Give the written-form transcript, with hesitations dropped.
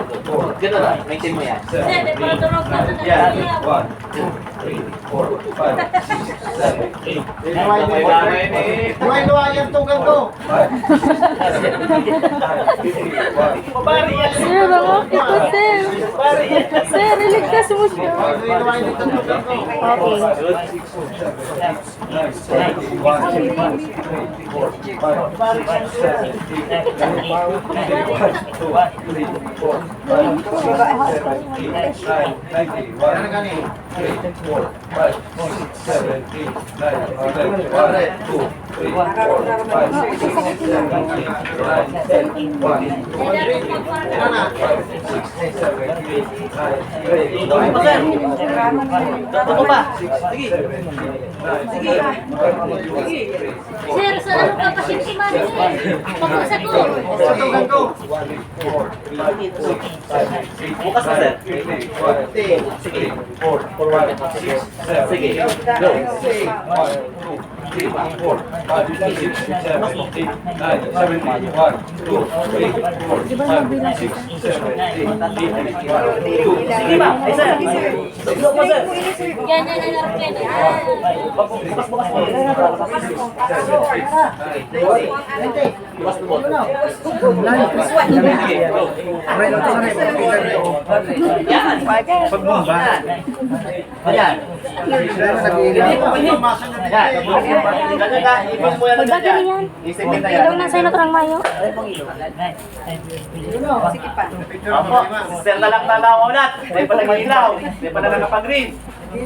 Yan. Ganun lang. Maintain mo yan. Sir, para durog na ito Yan. na. 1, 2, 3, 4, 5, 6, 7, 8. Luwa yung tugang ko. Pabari yan. Sir, bakit po, sir? Sir, iligtas mo siya. Luwa yung tugang ko. Okay. Ano gani? Ano na? Gawin pa, sir. Totoo pa. Sige. Sige. Sige. Sir, sa ano ka pa simsiman eh? Pag-usa ko. Sa tugang ko. Bukas na, sir. Sige. Forward. Sige. Go. 1, 2, 3, 4, Sige ba? Ay, sir. Look po, sir. Yan, yan, yan, yan. Bukas po. Yan. Pagbomba. Ayan. Ayan. Ganyan ka, ibang mo yan na Pagdagin dyan. yan. Isipin na yan. Ilaw na sa naturang mayo. Opo, sir na lang tanaw unat. May pala ilaw. May pala nakapag-green.